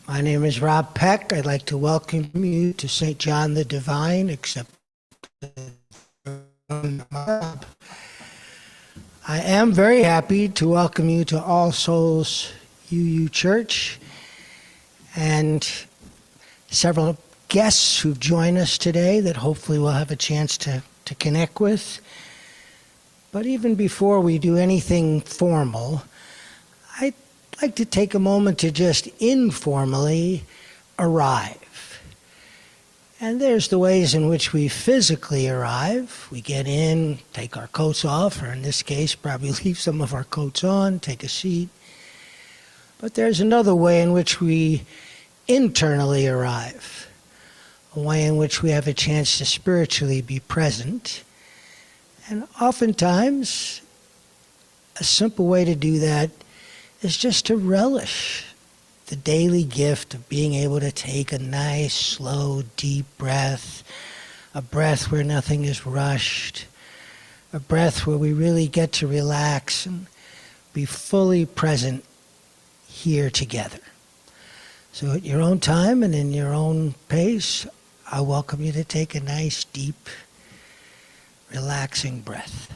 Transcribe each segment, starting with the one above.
My name is Rob Peck. I'd like to welcome you to St. John the Divine, except I am very happy to welcome you to All Souls UU Church and several guests who've joined us today that hopefully we'll have a chance to connect with. But even before we do anything formal, I'd like to take a moment to just informally arrive. And there's the ways in which we physically arrive. We get in, take our coats off, or in this case, probably leave some of our coats on, take a seat. But there's another way in which we internally arrive, a way in which we have a chance to spiritually be present. And oftentimes, a simple way to do that is just to relish the daily gift of being able to take a nice, slow, deep breath, a breath where nothing is rushed, a breath where we really get to relax and be fully present here together. So at your own time and in your own pace, I welcome you to take a nice, deep, relaxing breath.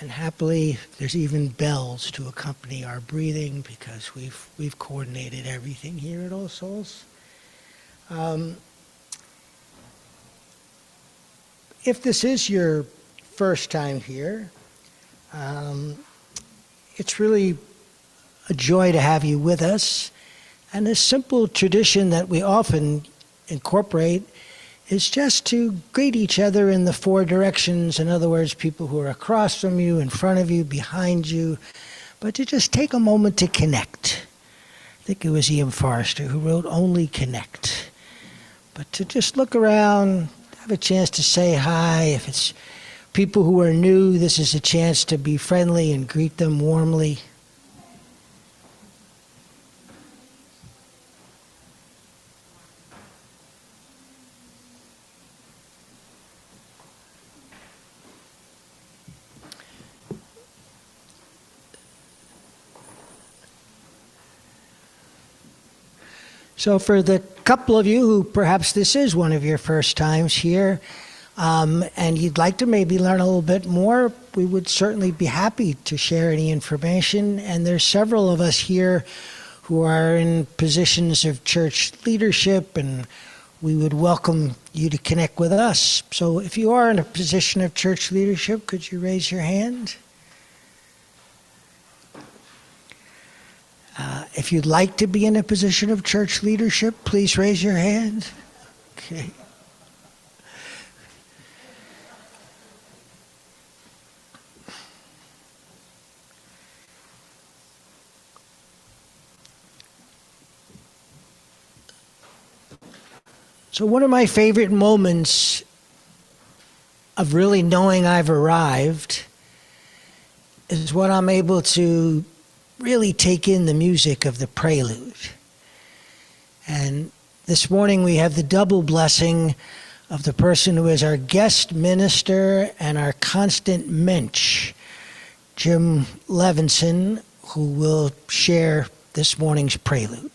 And happily, there's even bells to accompany our breathing because we've coordinated everything here at All Souls. If this is your first time here, it's really a joy to have you with us. And a simple tradition that we often incorporate is just to greet each other in the four directions. In other words, people who are across from you, in front of you, behind you, but to just take a moment to connect. I think it was Ian Forrester who wrote "Only Connect." But to just look around, have a chance to say hi. If it's people who are new, this is a chance to be friendly and greet them warmly. So for the couple of you who perhaps this is one of your first times here, and you'd like to maybe learn a little bit more, we would certainly be happy to share any information. And there's several of us here who are in positions of church leadership, and we would welcome you to connect with us. So if you are in a position of church leadership, could you raise your hand? If you'd like to be in a position of church leadership, please raise your hand. Okay. So one of my favorite moments of really knowing I've arrived is when I'm able to really take in the music of the prelude. And this morning we have the double blessing of the person who is our guest minister and our constant mensch, Jim Levinson, who will share this morning's prelude.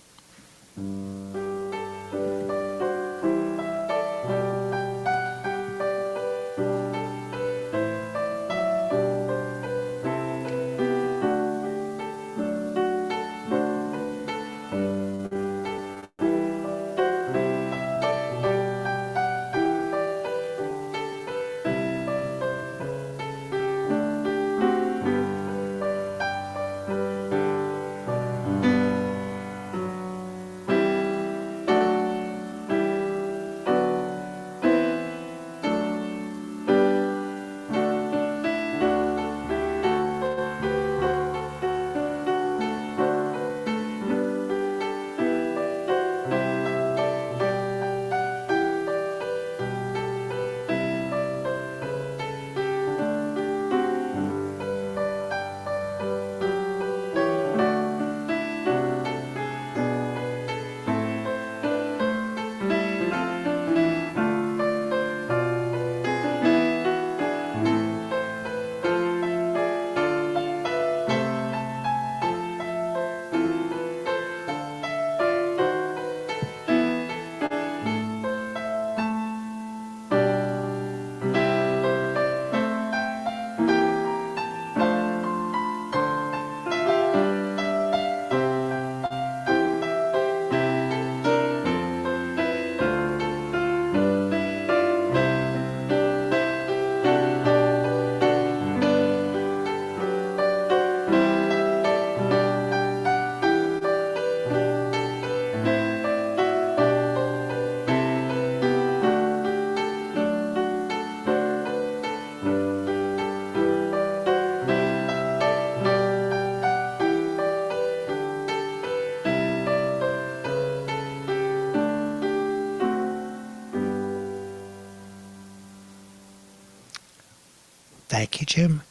Thank you, Jim.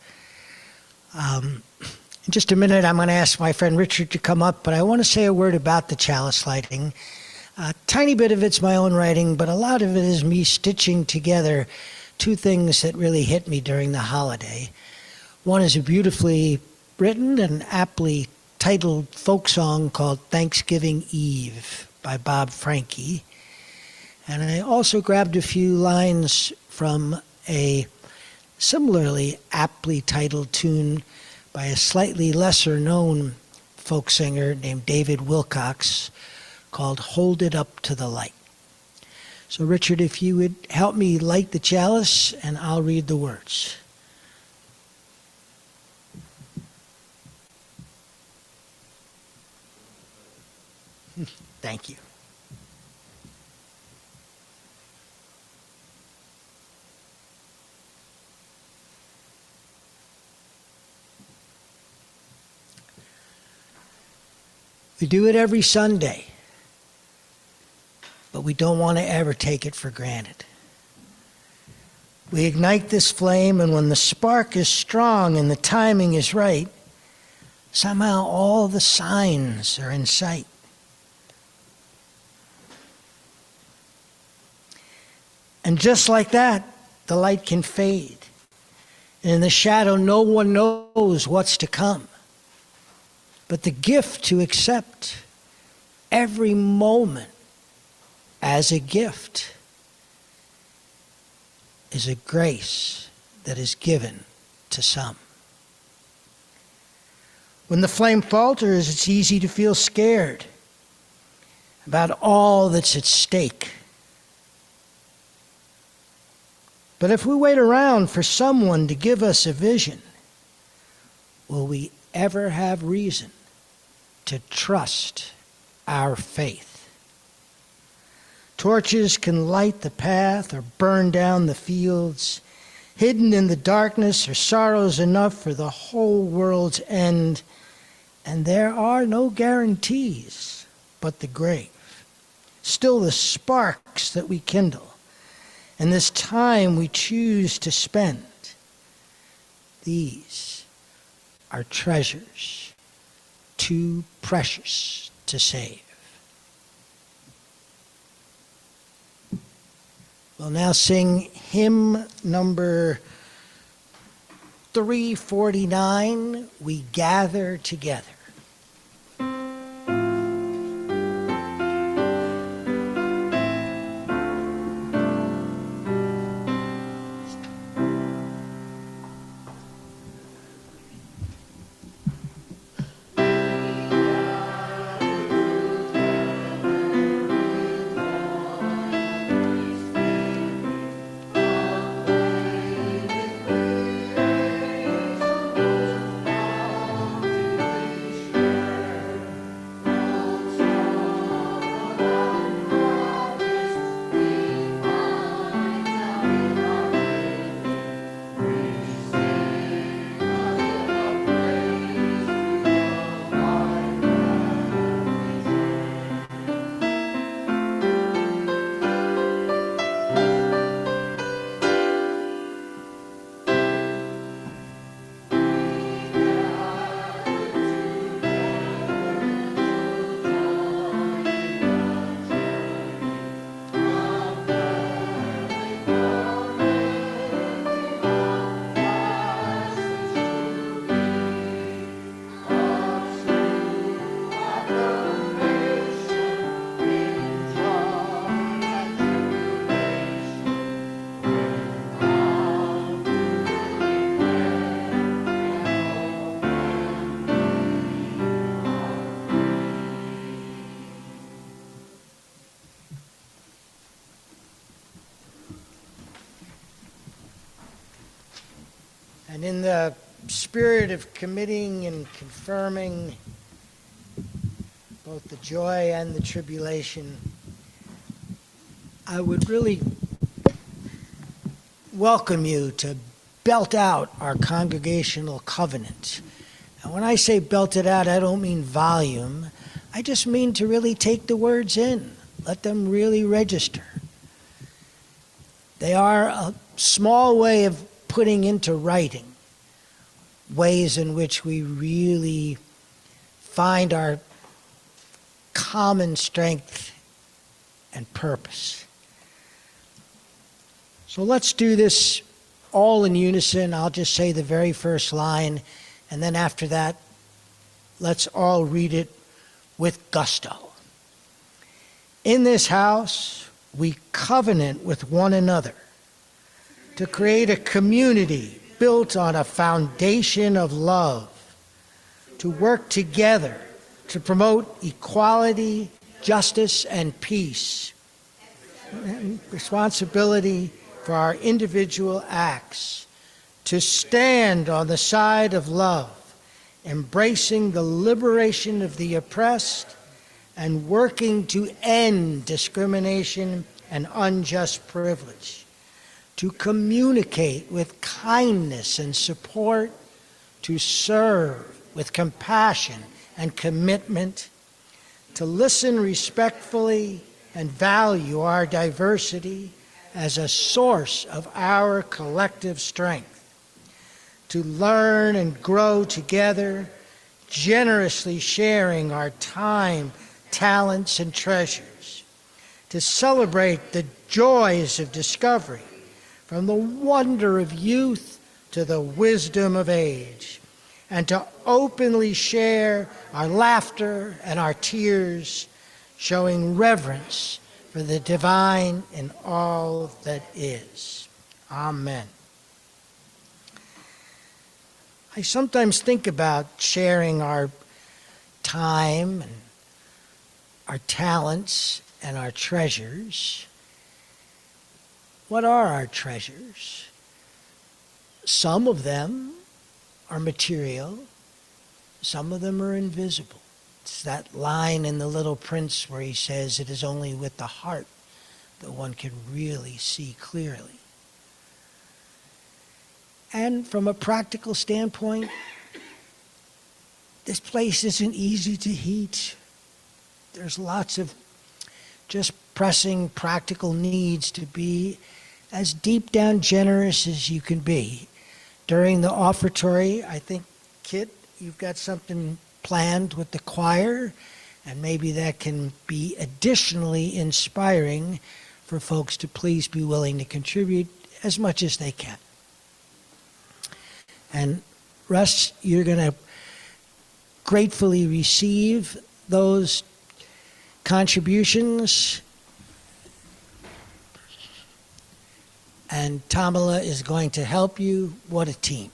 In just a minute, I'm going to ask my friend Richard to come up, but I want to say a word about the chalice lighting. A tiny bit of it's my own writing, but a lot of it is me stitching together two things that really hit me during the holiday. One is a beautifully written and aptly titled folk song called Thanksgiving Eve by Bob Franke. And I also grabbed a few lines from a similarly aptly titled tune by a slightly lesser known folk singer named David Wilcox called Hold It Up to the Light. So Richard, if you would help me light the chalice and I'll read the words. Thank you. We do it every Sunday, but we don't want to ever take it for granted. We ignite this flame, and when the spark is strong and the timing is right, somehow all the signs are in sight. And just like that, the light can fade. And in the shadow, no one knows what's to come. But the gift to accept every moment as a gift is a grace that is given to some. When the flame falters, it's easy to feel scared about all that's at stake. But if we wait around for someone to give us a vision, will we ever have reason to trust our faith? Torches can light the path or burn down the fields. Hidden in the darkness are sorrows enough for the whole world's end. And there are no guarantees but the grave. Still the sparks that we kindle and this time we choose to spend, these are treasures too precious to save. We'll now sing hymn number 349, We Gather Together. And in the spirit of committing and confirming both the joy and the tribulation, I would really welcome you to belt out our congregational covenant. And when I say belt it out, I don't mean volume. I just mean to really take the words in. Let them really register. They are a small way of putting into writing ways in which we really find our common strength and purpose. So let's do this all in unison. I'll just say the very first line, and then after that, let's all read it with gusto. In this house, we covenant with one another to create a community built on a foundation of love, to work together to promote equality, justice, and peace, and responsibility for our individual acts, to stand on the side of love, embracing the liberation of the oppressed, and working to end discrimination and unjust privilege, to communicate with kindness and support, to serve with compassion and commitment, to listen respectfully and value our diversity as a source of our collective strength, to learn and grow together, generously sharing our time, talents, and treasures, to celebrate the joys of discovery, from the wonder of youth to the wisdom of age, and to openly share our laughter and our tears, showing reverence for the divine in all that is. Amen. I sometimes think about sharing our time and our talents and our treasures. What are our treasures? Some of them are material, some of them are invisible. It's that line in The Little Prince where he says, it is only with the heart that one can really see clearly. And from a practical standpoint, this place isn't easy to heat. There's lots of just pressing practical needs to be as deep down generous as you can be. During the offertory, I think, Kit, you've got something planned with the choir, and maybe that can be additionally inspiring for folks to please be willing to contribute as much as they can. And Russ, you're going to gratefully receive those contributions. And Tamala is going to help you. What a team.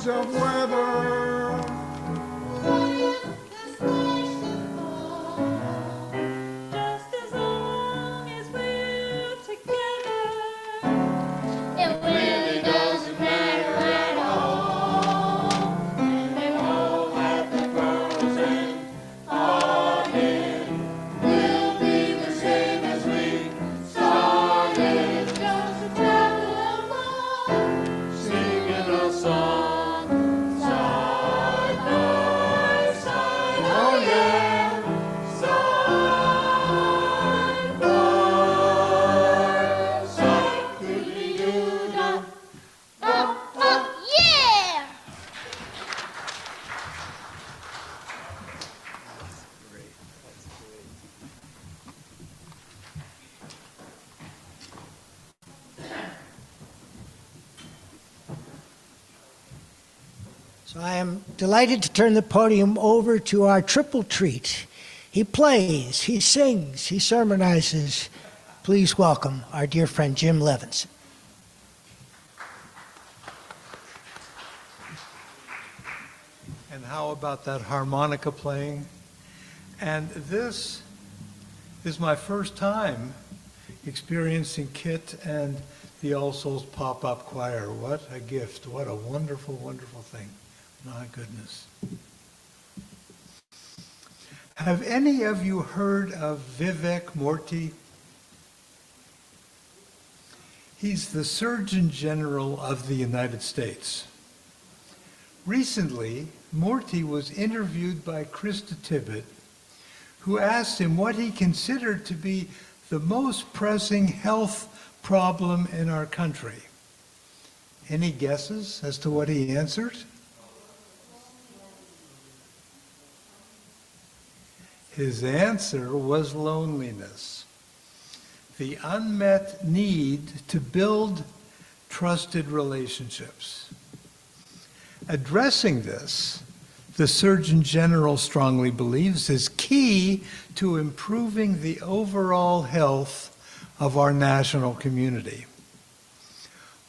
tides of weather. Just as long as we're together, it really doesn't matter at all. And we know that the frozen hearted will be the same as we started. Just a travel along, singing a song, side by side. Oh yeah, side by side. Doodly-doo-dah. Yeah! So I am delighted to turn the podium over to our triple treat. He plays, he sings, he sermonizes. Please welcome our dear friend Jim Levinson. And how about that harmonica playing? And this is my first time experiencing Kit and the All Souls Pop-Up Choir. What a gift. What a wonderful, wonderful thing. My goodness. Have any of you heard of Vivek Murthy? He's the Surgeon General of the United States. Recently, Murthy was interviewed by Krista Tippett, who asked him what he considered to be the most pressing health problem in our country. Any guesses as to what he answered? His answer was loneliness, the unmet need to build trusted relationships. Addressing this, the Surgeon General strongly believes, is key to improving the overall health of our national community.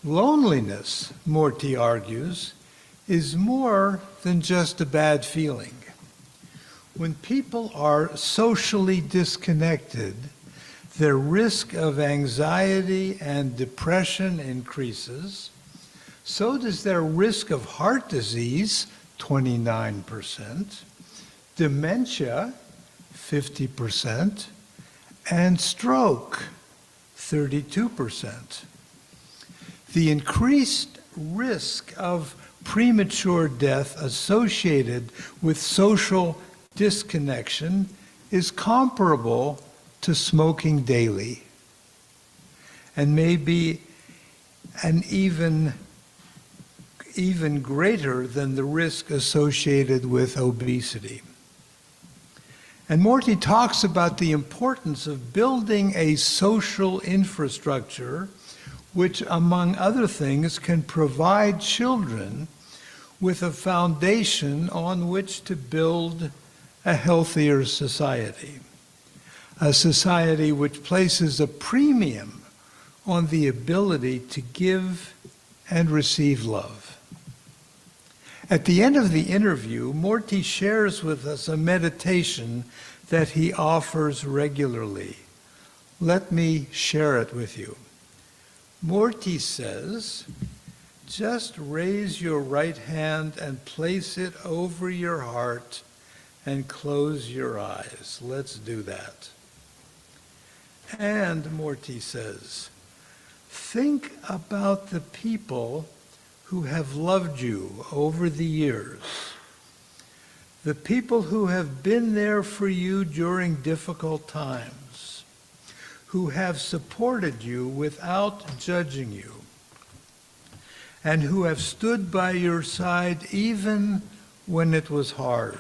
Loneliness, Murthy argues, is more than just a bad feeling. When people are socially disconnected, their risk of anxiety and depression increases. So does their risk of heart disease, 29%, dementia, 50%, and stroke, 32%. The increased risk of premature death associated with social disconnection is comparable to smoking daily, and may be an even greater than the risk associated with obesity. And Murthy talks about the importance of building a social infrastructure which, among other things, can provide children with a foundation on which to build a healthier society, a society which places a premium on the ability to give and receive love. At the end of the interview, Murthy shares with us a meditation that he offers regularly. Let me share it with you. Murthy says, just raise your right hand and place it over your heart and close your eyes. Let's do that. And Murthy says, think about the people who have loved you over the years, the people who have been there for you during difficult times, who have supported you without judging you, and who have stood by your side even when it was hard.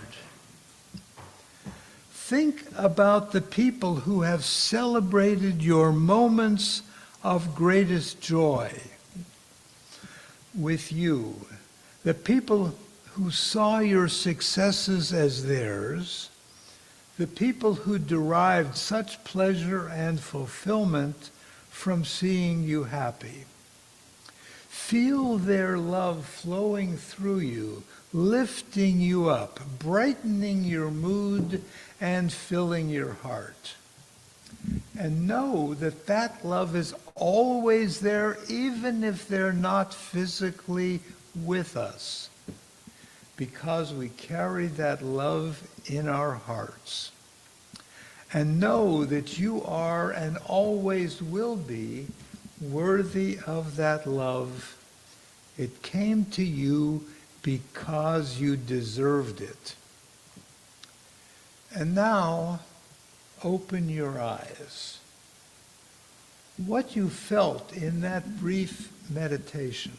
Think about the people who have celebrated your moments of greatest joy with you, the people who saw your successes as theirs, the people who derived such pleasure and fulfillment from seeing you happy. Feel their love flowing through you, lifting you up, brightening your mood, and filling your heart. And know that that love is always there, even if they're not physically with us, because we carry that love in our hearts. And know that you are and always will be worthy of that love. It came to you because you deserved it. And now, open your eyes. What you felt in that brief meditation,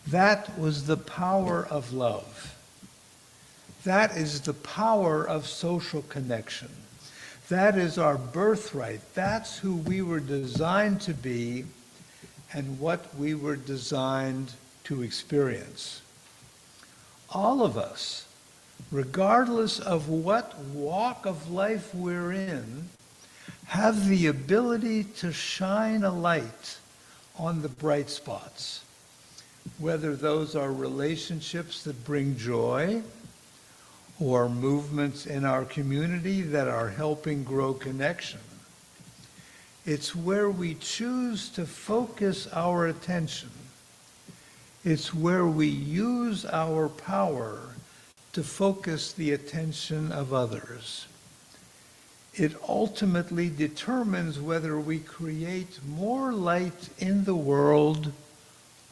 that was the power of love. That is the power of social connection. That is our birthright. That's who we were designed to be and what we were designed to experience. All of us, regardless of what walk of life we're in, have the ability to shine a light on the bright spots, whether those are relationships that bring joy or movements in our community that are helping grow connection. It's where we choose to focus our attention. It's where we use our power to focus the attention of others. It ultimately determines whether we create more light in the world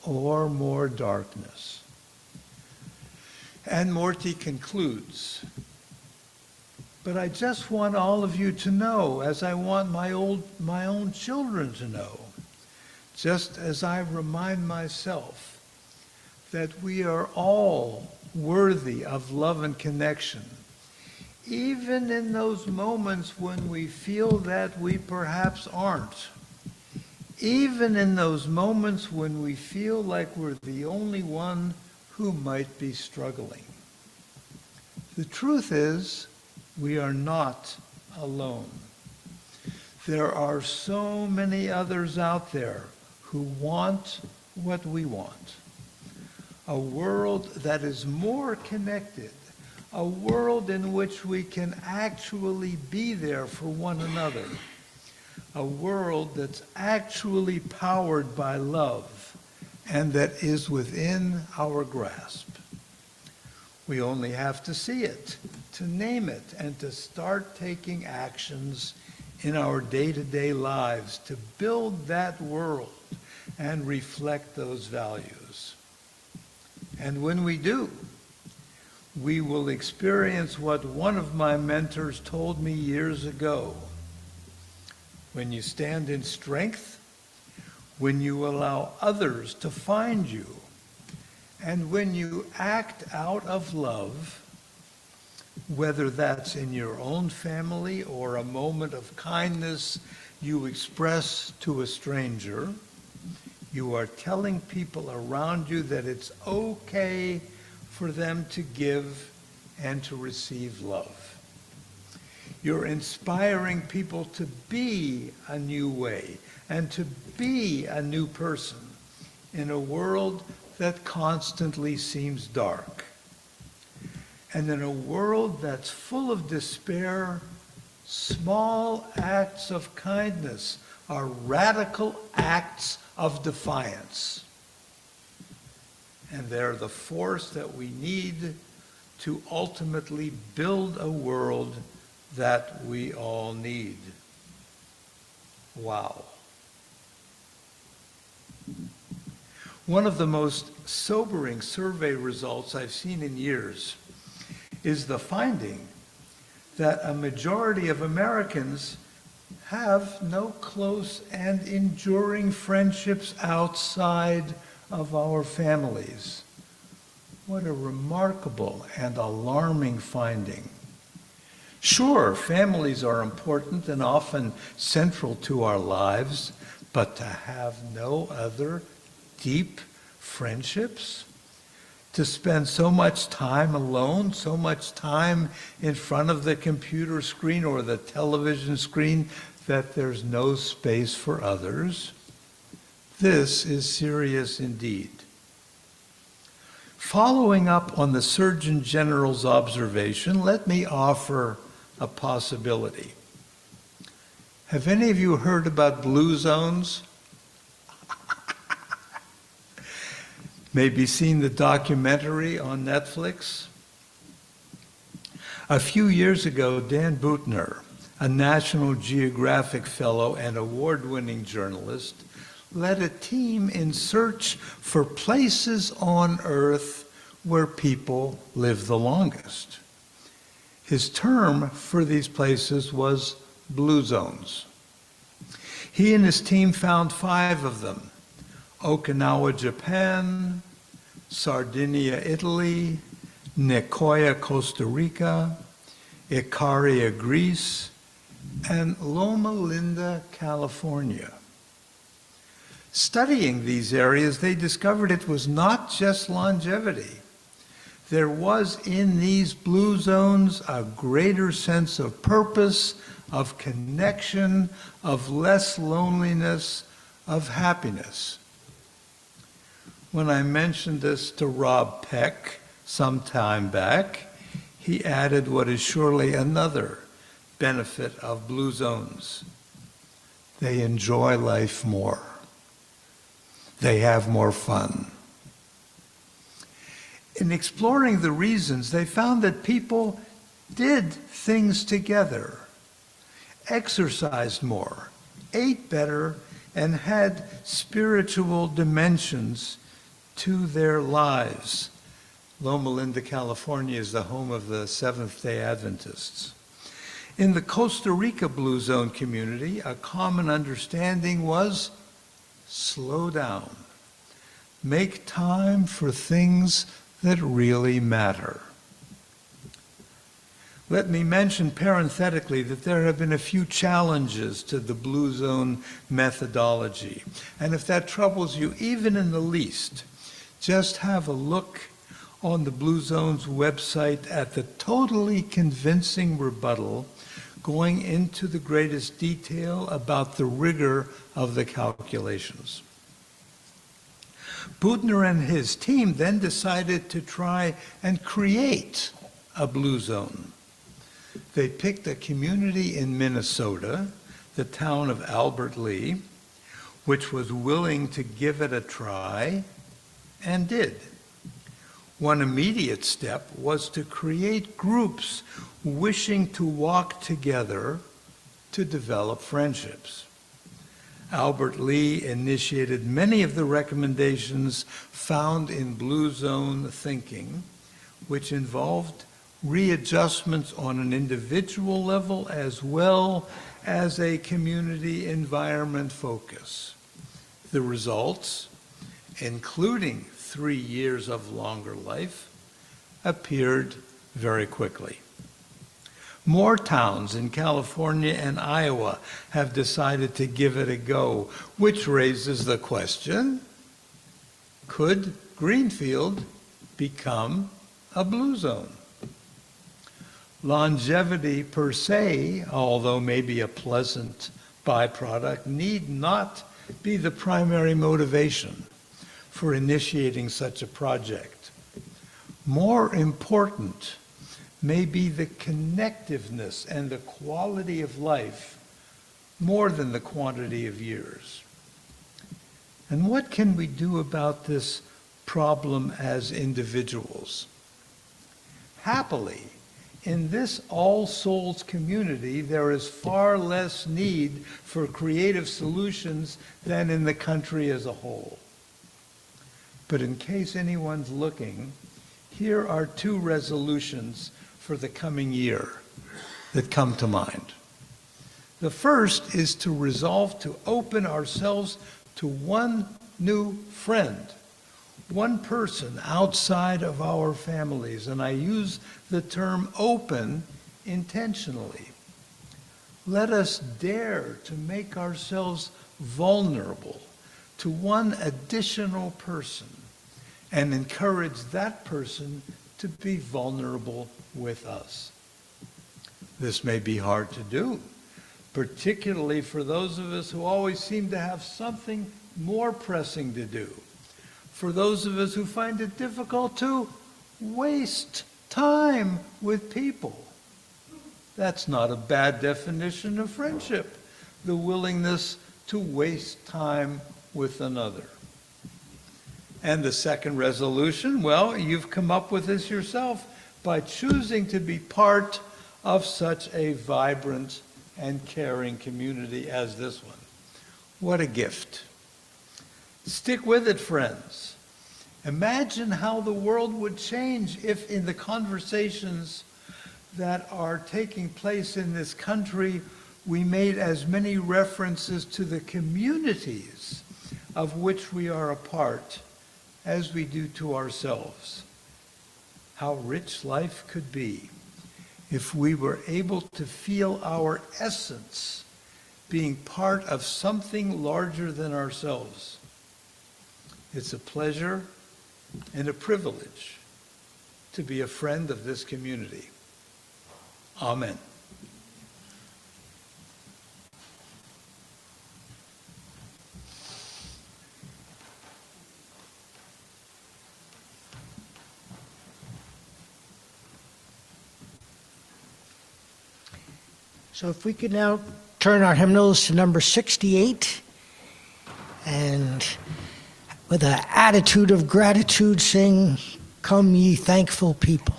or more darkness. And Morty concludes, but I just want all of you to know, as I want my own children to know, just as I remind myself, that we are all worthy of love and connection, even in those moments when we feel that we perhaps aren't, even in those moments when we feel like we're the only one who might be struggling. The truth is, we are not alone. There are so many others out there who want what we want. A world that is more connected, a world in which we can actually be there for one another, a world that's actually powered by love and that is within our grasp. We only have to see it, to name it, and to start taking actions in our day-to-day lives to build that world and reflect those values. And when we do, we will experience what one of my mentors told me years ago. When you stand in strength, when you allow others to find you, and when you act out of love, whether that's in your own family or a moment of kindness you express to a stranger, you are telling people around you that it's okay for them to give and to receive love. You're inspiring people to be a new way and to be a new person in a world that constantly seems dark. And in a world that's full of despair, small acts of kindness are radical acts of defiance. And they're the force that we need to ultimately build a world that we all need. Wow. One of the most sobering survey results I've seen in years is the finding that a majority of Americans have no close and enduring friendships outside of our families. What a remarkable and alarming finding. Sure, families are important and often central to our lives, but to have no other deep friendships, to spend so much time alone, so much time in front of the computer screen or the television screen that there's no space for others, This is serious indeed. Following up on the Surgeon General's observation, let me offer a possibility. Have any of you heard about blue zones? Maybe seen the documentary on Netflix? A few years ago, Dan Buettner, a National Geographic Fellow and award-winning journalist, led a team in search for places on Earth where people live the longest. His term for these places was blue zones. He and his team found 5 of them: Okinawa, Japan, Sardinia, Italy, Nicoya, Costa Rica, Ikaria, Greece, and Loma Linda, California. Studying these areas, they discovered it was not just longevity. There was in these blue zones a greater sense of purpose, of connection, of less loneliness, of happiness. When I mentioned this to Rob Peck some time back, he added what is surely another benefit of blue zones. They enjoy life more. They have more fun. In exploring the reasons, they found that people did things together, exercised more, ate better, and had spiritual dimensions to their lives. Loma Linda, California is the home of the Seventh-day Adventists. In the Costa Rica Blue Zone community, a common understanding was slow down. Make time for things that really matter. Let me mention parenthetically that there have been a few challenges to the Blue Zone methodology. And if that troubles you even in the least, just have a look on the Blue Zone's website at the totally convincing rebuttal going into the greatest detail about the rigor of the calculations. Buettner and his team then decided to try and create a blue zone. They picked a community in Minnesota, the town of Albert Lea, which was willing to give it a try, and did. One immediate step was to create groups wishing to walk together to develop friendships. Albert Lea initiated many of the recommendations found in Blue Zone thinking, which involved readjustments on an individual level as well as a community environment focus. The results, including 3 years of longer life, appeared very quickly. More towns in California and Iowa have decided to give it a go, which raises the question, could Greenfield become a blue zone? Longevity per se, although maybe a pleasant byproduct, need not be the primary motivation for initiating such a project. More important may be the connectiveness and the quality of life more than the quantity of years. And what can we do about this problem as individuals? Happily, in this All Souls community, there is far less need for creative solutions than in the country as a whole. But in case anyone's looking, here are 2 resolutions for the coming year that come to mind. The first is to resolve to open ourselves to one new friend, one person outside of our families, and I use the term open intentionally. Let us dare to make ourselves vulnerable to one additional person and encourage that person to be vulnerable with us. This may be hard to do, particularly for those of us who always seem to have something more pressing to do. For those of us who find it difficult to waste time with people. That's not a bad definition of friendship, the willingness to waste time with another. And the second resolution, well, you've come up with this yourself by choosing to be part of such a vibrant and caring community as this one. What a gift. Stick with it, friends. Imagine how the world would change if in the conversations that are taking place in this country, we made as many references to the communities of which we are a part as we do to ourselves. How rich life could be if we were able to feel our essence being part of something larger than ourselves. It's a pleasure and a privilege to be a friend of this community. Amen. So if we could now turn our hymnals to number 68, and with an attitude of gratitude sing, "Come ye thankful people."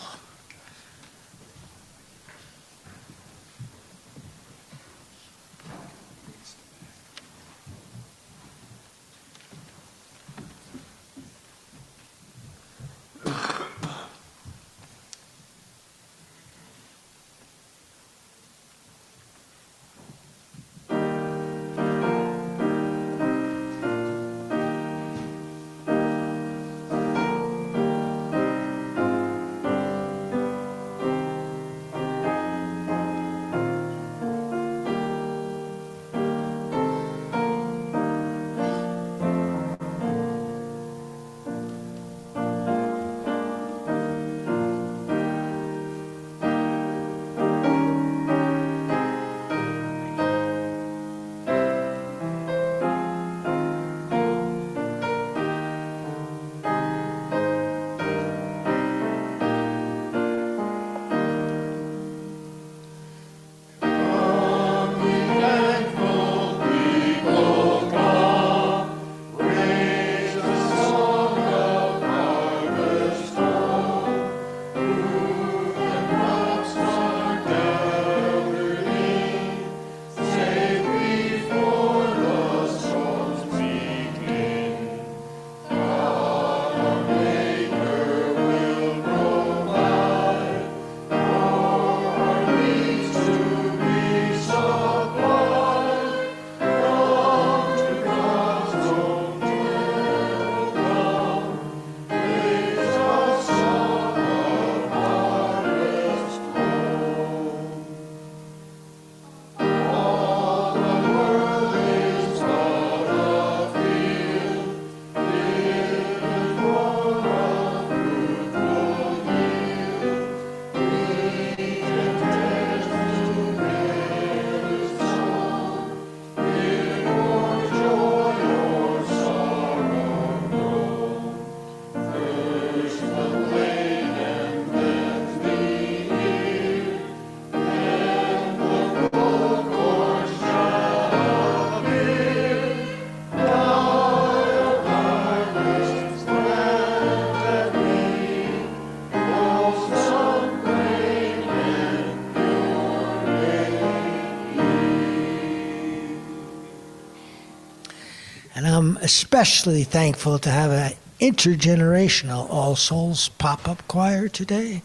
And I'm especially thankful to have an intergenerational All Souls pop-up choir today.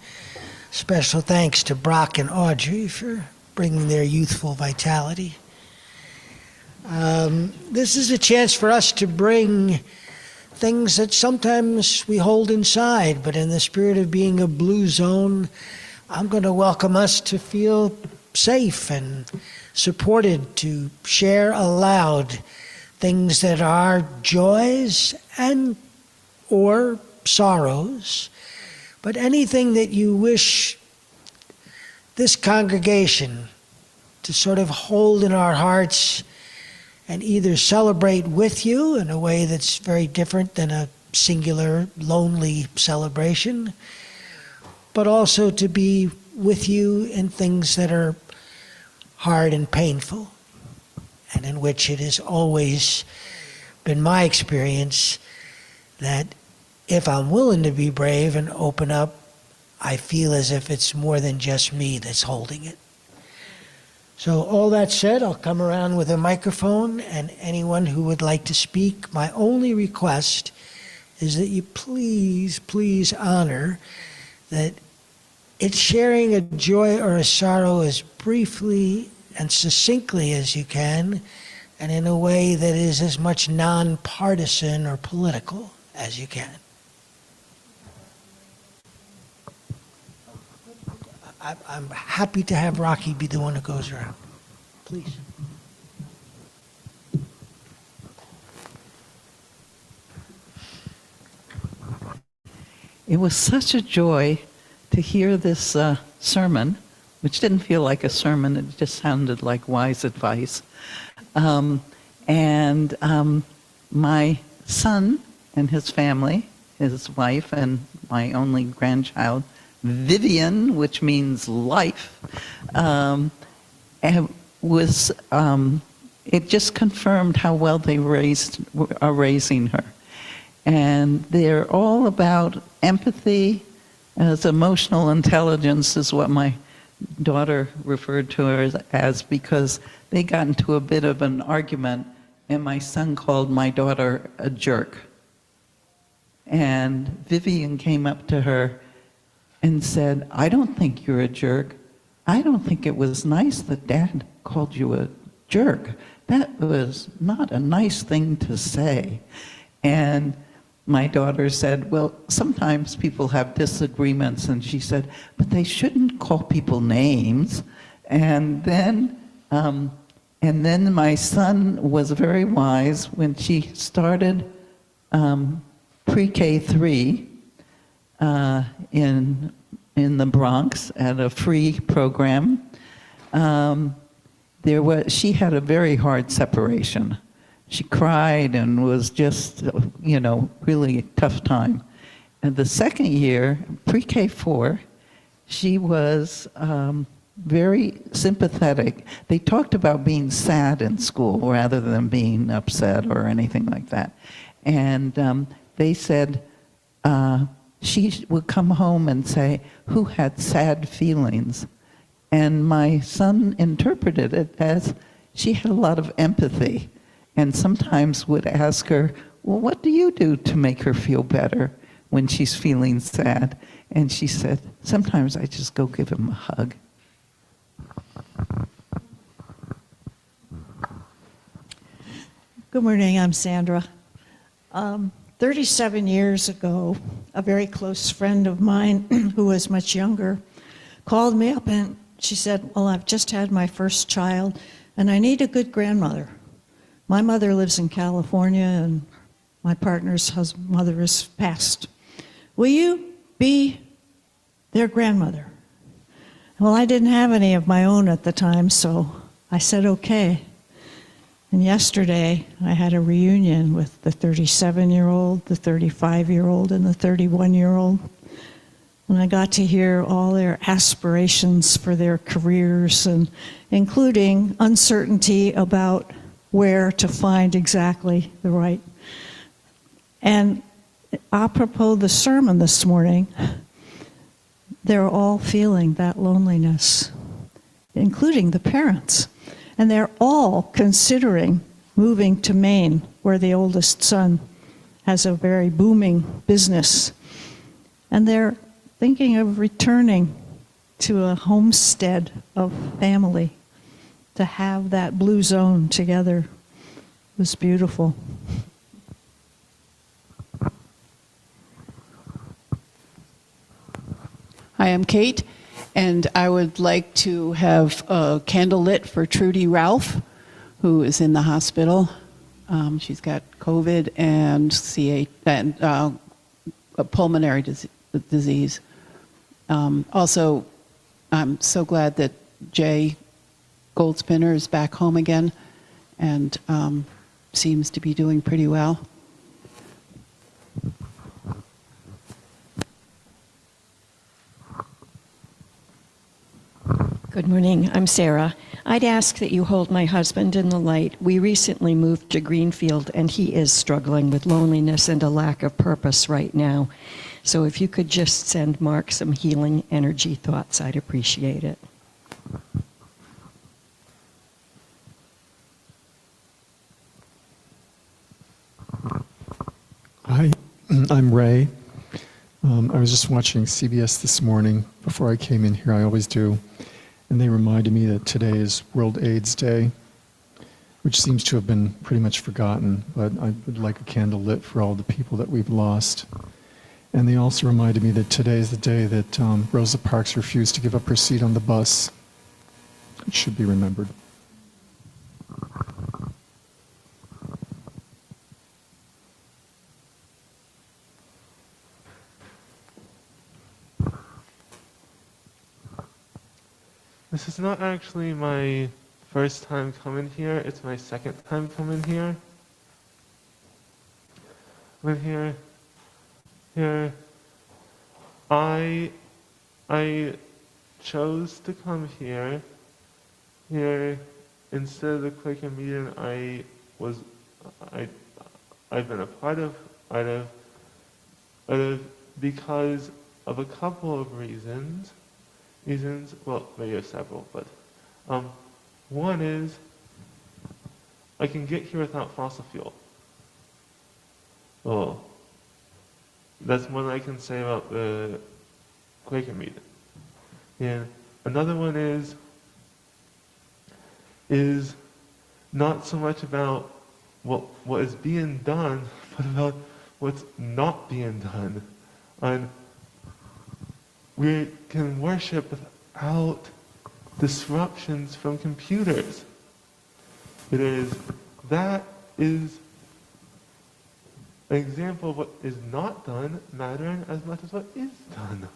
Special thanks to Brock and Audrey for bringing their youthful vitality. This is a chance for us to bring things that sometimes we hold inside, but in the spirit of being a blue zone, I'm going to welcome us to feel safe and supported to share aloud things that are joys and or sorrows, but anything that you wish this congregation to sort of hold in our hearts and either celebrate with you in a way that's very different than a singular, lonely celebration, but also to be with you in things that are hard and painful, and in which it has always been my experience that if I'm willing to be brave and open up, I feel as if it's more than just me that's holding it. So all that said, I'll come around with a microphone, and anyone who would like to speak, my only request is that you please honor that it's sharing a joy or a sorrow as briefly and succinctly as you can, and in a way that is as much nonpartisan or political as you can. I'm happy to have Rocky be the one who goes around. Please. It was such a joy to hear this sermon, which didn't feel like a sermon, it just sounded like wise advice. My son and his family, his wife and my only grandchild, Vivian, which means life, it just confirmed how well they are raising her. And they're all about empathy, as emotional intelligence is what my daughter referred to her as, because they got into a bit of an argument, and my son called my daughter a jerk. And Vivian came up to her and said, "I don't think you're a jerk. I don't think it was nice that Dad called you a jerk. That was not a nice thing to say." And my daughter said, "Well, sometimes people have disagreements." And she said, "But they shouldn't call people names." And then my son was very wise when she started pre-K 3 in the Bronx at a free program. She had a very hard separation. She cried and was just, really a tough time. And the second year, pre-K 4, she was very sympathetic. They talked about being sad in school rather than being upset or anything like that. And they said she would come home and say, "Who had sad feelings?" And my son interpreted it as she had a lot of empathy, and sometimes would ask her, "Well, what do you do to make her feel better when she's feeling sad?" And she said, "Sometimes I just go give him a hug." Good morning, I'm Sandra. 37 years ago, a very close friend of mine who was much younger called me up and she said, "Well, I've just had my first child and I need a good grandmother. My mother lives in California and my partner's mother is passed. Will you be their grandmother?" Well, I didn't have any of my own at the time, so I said okay. And yesterday, I had a reunion with the 37-year-old, the 35-year-old, and the 31-year-old. And I got to hear all their aspirations for their careers, and including uncertainty about where to find exactly the right. And apropos the sermon this morning, they're all feeling that loneliness, including the parents. And they're all considering moving to Maine, where the oldest son has a very booming business. And they're thinking of returning to a homestead of family to have that blue zone together. It was beautiful. Hi, I'm Kate, and I would like to have a candle lit for Trudy Ralph, who is in the hospital. She's got COVID and a pulmonary disease. Also, I'm so glad that Jay Goldspinner is back home again, and seems to be doing pretty well. Good morning. I'm Sarah. I'd ask that you hold my husband in the light. We recently moved to Greenfield, and he is struggling with loneliness and a lack of purpose right now. So if you could just send Mark some healing energy thoughts, I'd appreciate it. Hi, I'm Ray. I was just watching CBS this morning before I came in here. I always do. And they reminded me that today is World AIDS Day, which seems to have been pretty much forgotten, but I would like a candle lit for all the people that we've lost. And they also reminded me that today is the day that Rosa Parks refused to give up her seat on the bus. It should be remembered. This is not actually my first time coming here, it's my second time coming here. When here, I chose to come here instead of the Quaker meeting I've been a part of, because of a couple of reasons, well, maybe several, but one is I can get here without fossil fuel. Well, that's one I can say about the Quaker meeting. And another one is not so much about what is being done, but about what's not being done. And we can worship without disruptions from computers. That is an example of what is not done mattering as much as what is done.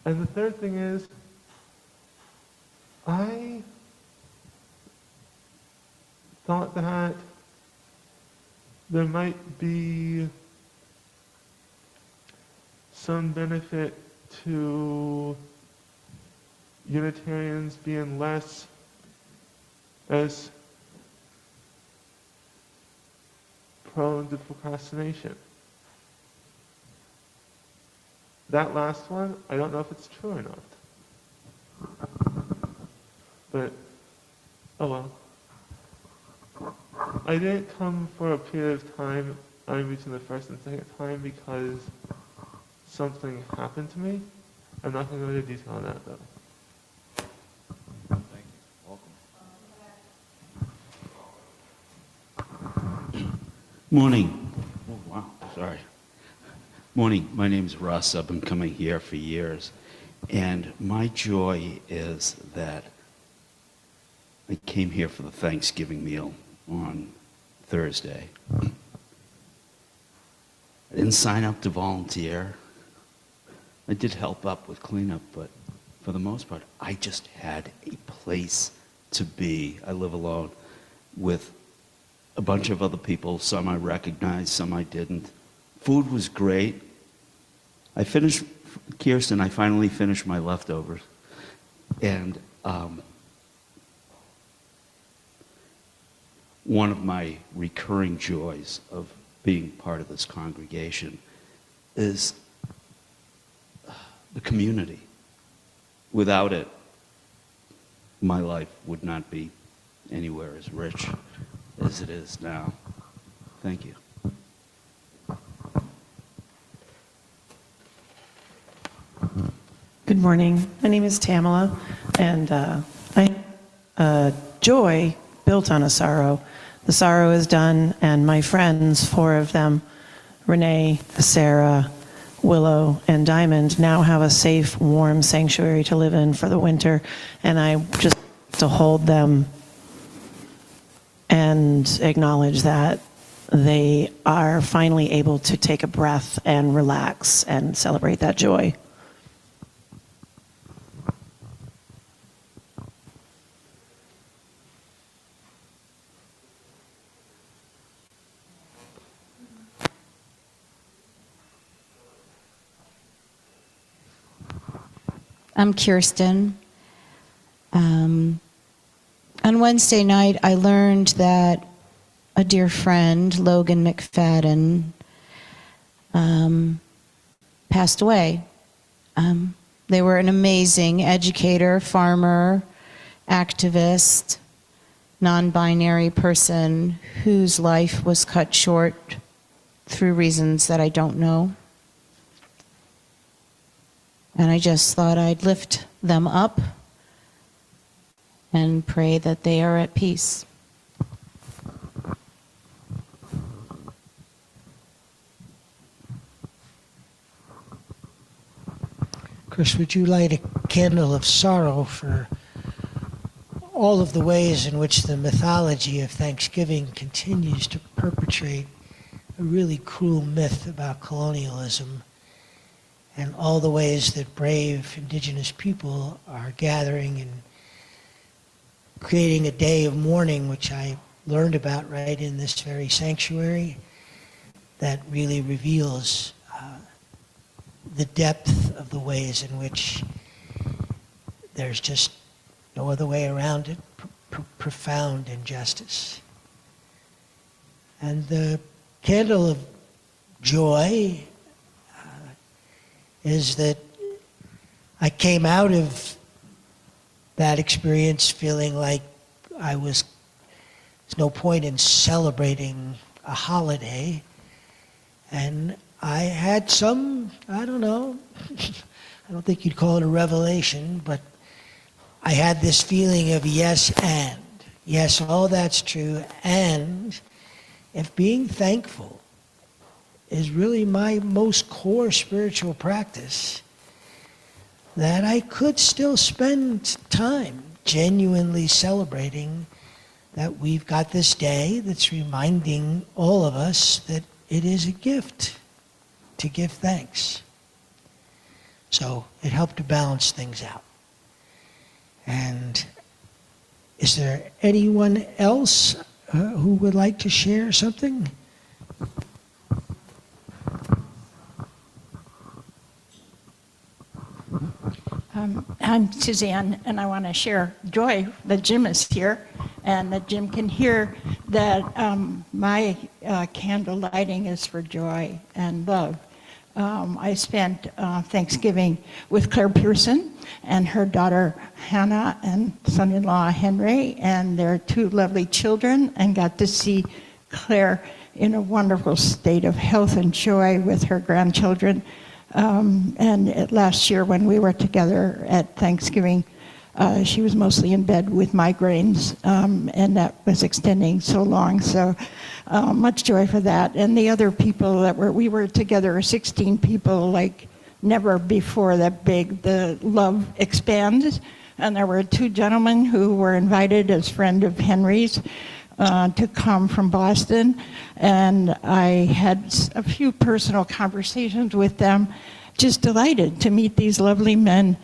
And the third thing is, I thought that there might be some benefit to Unitarians being less as prone to procrastination. That last one, I don't know if it's true or not. But, oh well. I didn't come for a period of time in between the first and second time because something happened to me. I'm not going to go into detail on that though. Thank you. Welcome. Morning. Oh, wow. Sorry. Morning. My name's Russ. I've been coming here for years. And my joy is that I came here for the Thanksgiving meal on Thursday. I didn't sign up to volunteer. I did help up with cleanup, but for the most part, I just had a place to be. I live alone with a bunch of other people. Some I recognized, some I didn't. Food was great. I finally finished my leftovers. And one of my recurring joys of being part of this congregation is the community. Without it, my life would not be anywhere as rich as it is now. Thank you. Good morning. My name is Tamala, and joy built on a sorrow. The sorrow is done, and my friends, 4 of them, Renee, Sarah, Willow, and Diamond, now have a safe, warm sanctuary to live in for the winter, and I just like to hold them and acknowledge that they are finally able to take a breath and relax and celebrate that joy. I'm Kirsten. On Wednesday night, I learned that a dear friend, Logan McFadden, passed away. They were an amazing educator, farmer, activist, non-binary person whose life was cut short through reasons that I don't know. And I just thought I'd lift them up and pray that they are at peace. Chris, would you light a candle of sorrow for all of the ways in which the mythology of Thanksgiving continues to perpetrate a really cruel myth about colonialism, and all the ways that brave indigenous people are gathering and creating a day of mourning, which I learned about right in this very sanctuary, that really reveals the depth of the ways in which there's just no other way around it, profound injustice. And the candle of joy is that I came out of that experience feeling like there's no point in celebrating a holiday. And I had some, I don't know, I don't think you'd call it a revelation, but I had this feeling of yes, and. Yes, all that's true, and if being thankful is really my most core spiritual practice, that I could still spend time genuinely celebrating that we've got this day that's reminding all of us that it is a gift to give thanks. So it helped to balance things out. And is there anyone else who would like to share something? I'm Suzanne, and I want to share joy that Jim is here, and that Jim can hear that my candle lighting is for joy and love. I spent Thanksgiving with Claire Pearson and her daughter Hannah and son-in-law Henry and their two lovely children, and got to see Claire in a wonderful state of health and joy with her grandchildren. Last year when we were together at Thanksgiving, she was mostly in bed with migraines, and that was extending so long. So much joy for that. And the other people we were together, 16 people, like never before that big. The love expanded. And there were two gentlemen who were invited as friend of Henry's to come from Boston, and I had a few personal conversations with them. Just delighted to meet these lovely men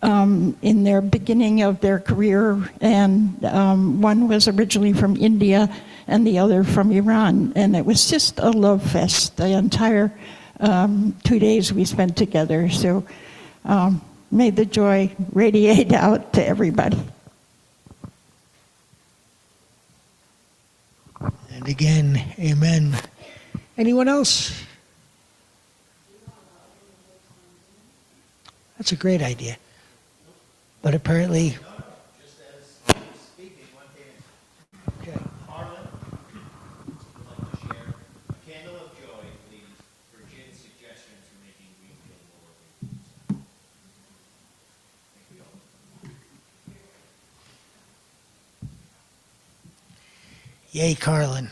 in their beginning of their career, and one was originally from India and the other from Iran, and it was just a love fest the entire 2 days we spent together. So may the joy radiate out to everybody. And again, amen. Anyone else? That's a great idea. But apparently... Okay. Harlan would like to share a candle of joy, please, for Jim's suggestions for making Greenfield more open. Thank you all. Yay, Carlin.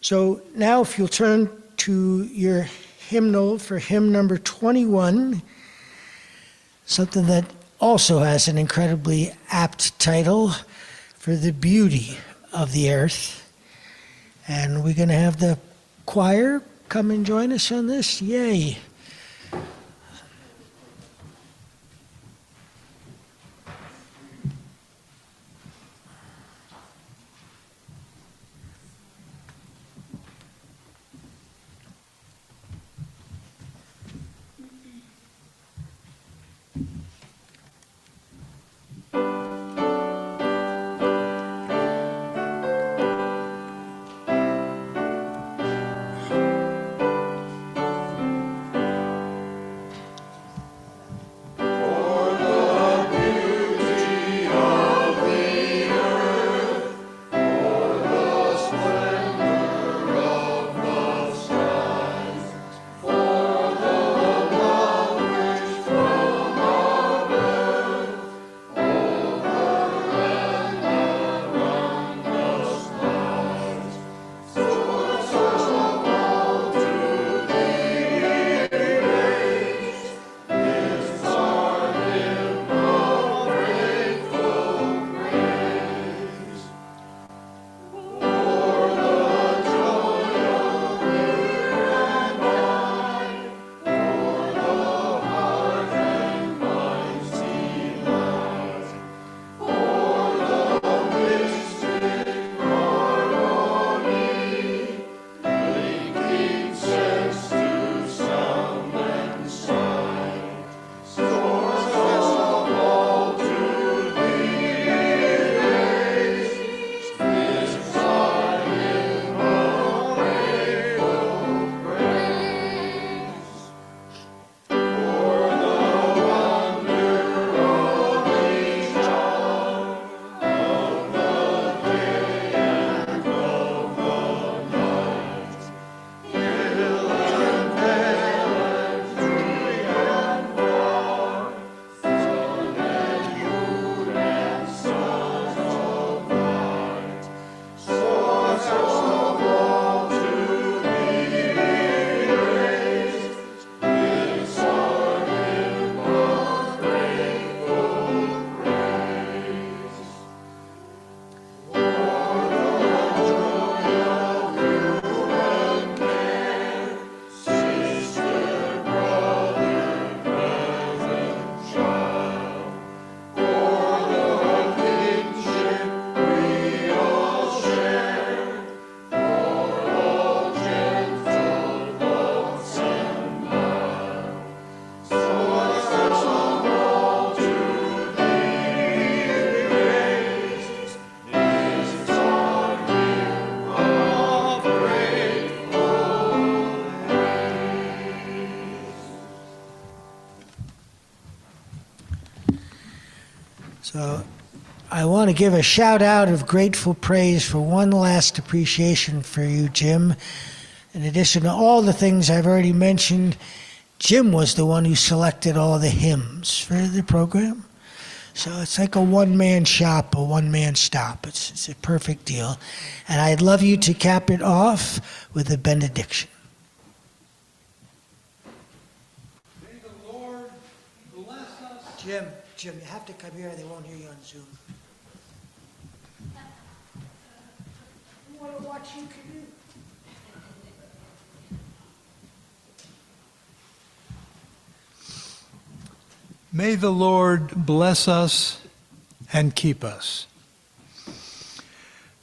So now if you'll turn to your hymnal for hymn number 21, something that also has an incredibly apt title, For the Beauty of the Earth. And we're going to have the choir come and join us on this. Yay. So I want to give a shout out of grateful praise for one last appreciation for you, Jim. In addition to all the things I've already mentioned, Jim was the one who selected all the hymns for the program. So it's like a one-man shop, a one-man stop. It's a perfect deal. And I'd love you to cap it off with a benediction. May the Lord bless us. Jim, you have to come here. They won't hear you on Zoom. You want to watch you canoe? May the Lord bless us and keep us.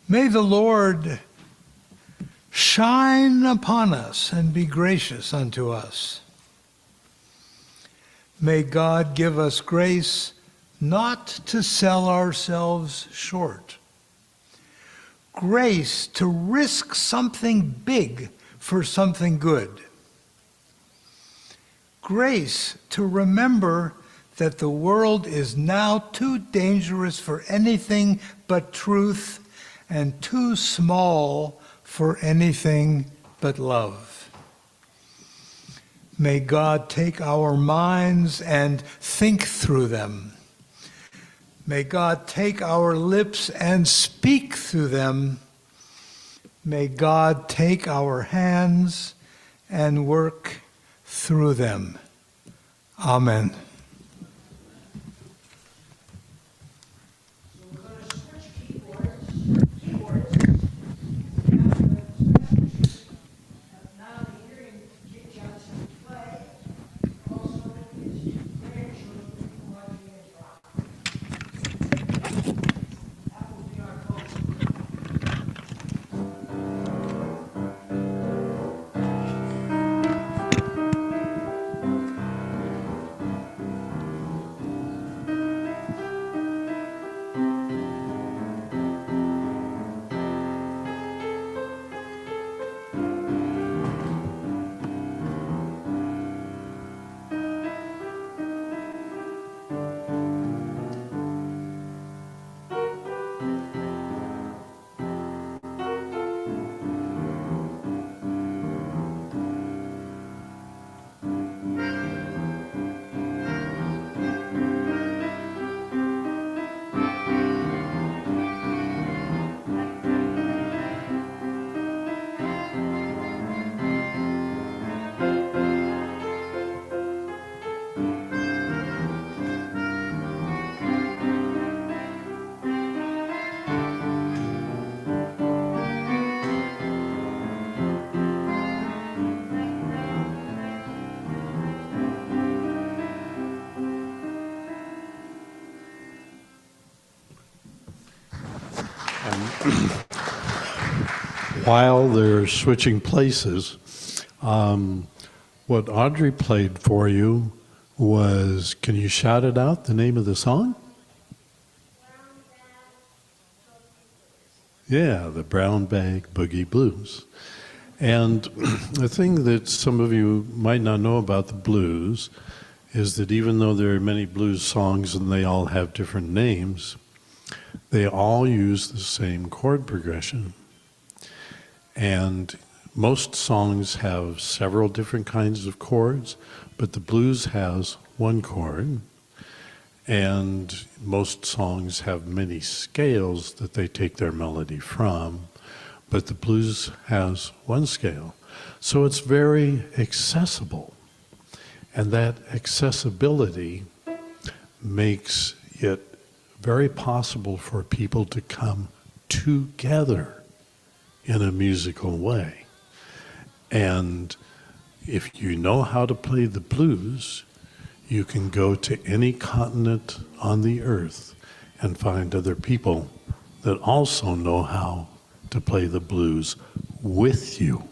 May the Lord shine upon us and be gracious unto us. May God give us grace not to sell ourselves short. Grace to risk something big for something good. Grace to remember that the world is now too dangerous for anything but truth and too small for anything but love. May God take our minds and think through them. May God take our lips and speak through them. May God take our hands and work through them. Amen. While they're switching places, what Audrey played for you was, can you shout it out, the name of the song? Yeah, the Brown Bag Boogie Blues. And the thing that some of you might not know about the blues is that even though there are many blues songs and they all have different names, they all use the same chord progression. And most songs have several different kinds of chords, but the blues has one chord. And most songs have many scales that they take their melody from, but the blues has one scale. So it's very accessible. And that accessibility makes it very possible for people to come together in a musical way. And if you know how to play the blues, you can go to any continent on the earth and find other people that also know how to play the blues with you.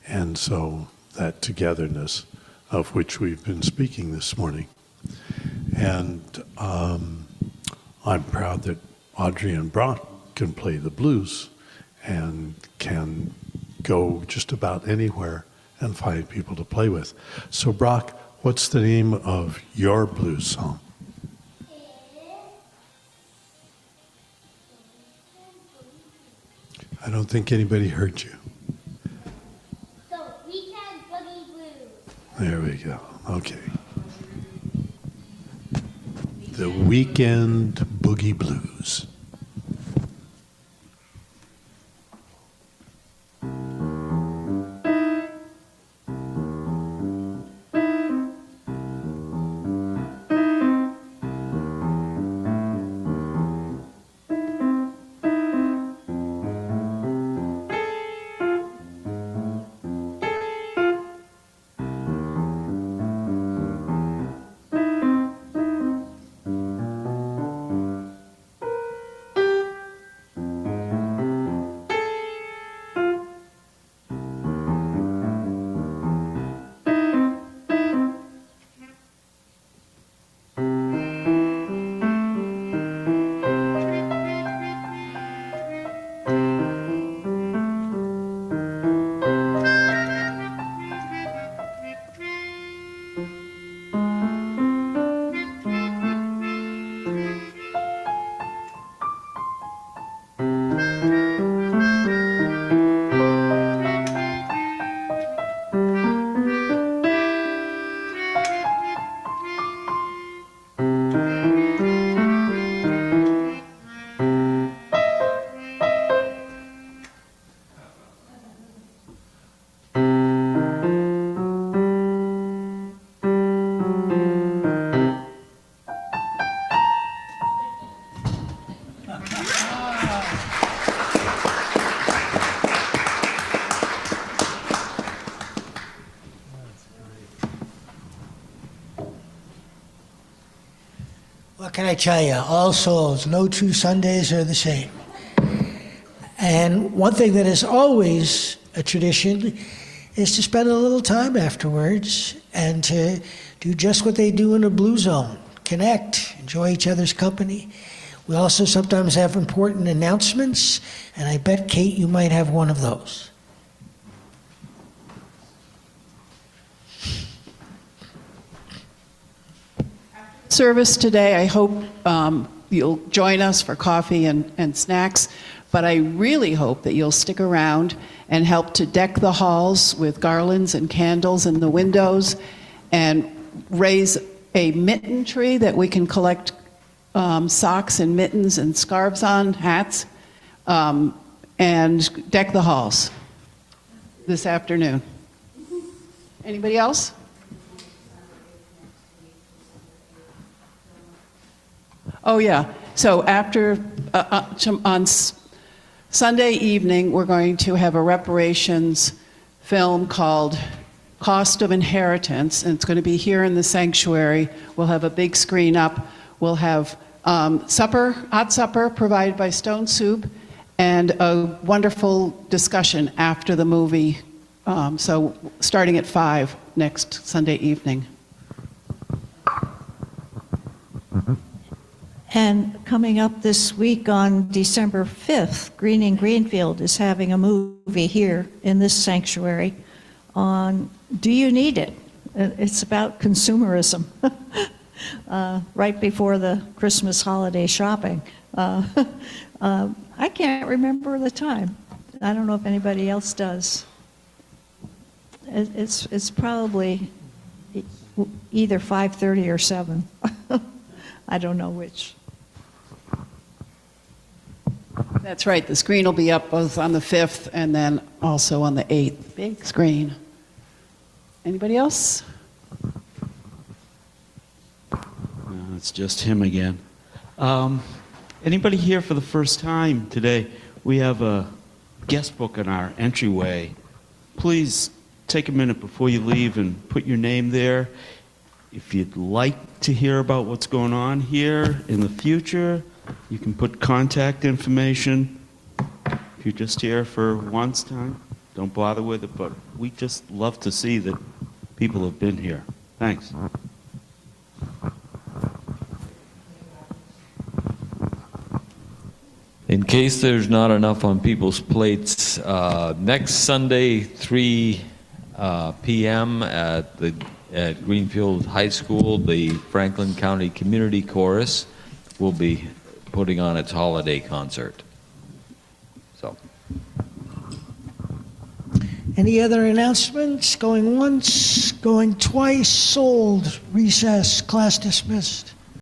And so that togetherness of which we've been speaking this morning. And I'm proud that Audrey and Brock can play the blues and can go just about anywhere and find people to play with. So Brock, what's the name of your blues song? don't think anybody heard you. The Weekend Boogie Blues. There we go. Okay. The Weekend Boogie Blues. What can I tell you? All Souls, no two Sundays are the same. And one thing that is always a tradition is to spend a little time afterwards and to do just what they do in a blue zone. Connect, enjoy each other's company. We also sometimes have important announcements, and I bet, Kate, you might have one of those. Service today, I hope you'll join us for coffee and snacks, but I really hope that you'll stick around and help to deck the halls with garlands and candles in the windows and raise a mitten tree that we can collect socks and mittens and scarves on, hats, and deck the halls this afternoon. Anybody else? Oh, yeah. So after, on Sunday evening, we're going to have a reparations film called Cost of Inheritance, and it's going to be here in the sanctuary. We'll have a big screen up. We'll have supper, hot supper provided by Stone Soup, and a wonderful discussion after the movie. So starting at 5 next Sunday evening. And coming up this week on December 5th, Greenfield is having a movie here in this sanctuary on Do You Need It? It's about consumerism, right before the Christmas holiday shopping. I can't remember the time. I don't know if anybody else does. It's probably either 5:30 or 7. I don't know which. That's right. The screen will be up both on the 5th and then also on the 8th. Big screen. Anybody else? No, it's just him again. Anybody here for the first time today? We have a guest book in our entryway. Please take a minute before you leave and put your name there. If you'd like to hear about what's going on here in the future, you can put contact information. If you're just here for once time, don't bother with it, but we just love to see that people have been here. Thanks. In case there's not enough on people's plates, next Sunday, 3 p.m. at Greenfield High School, the Franklin County Community Chorus will be putting on its holiday concert. So. Any other announcements? Going once, going twice, sold, recess, class dismissed.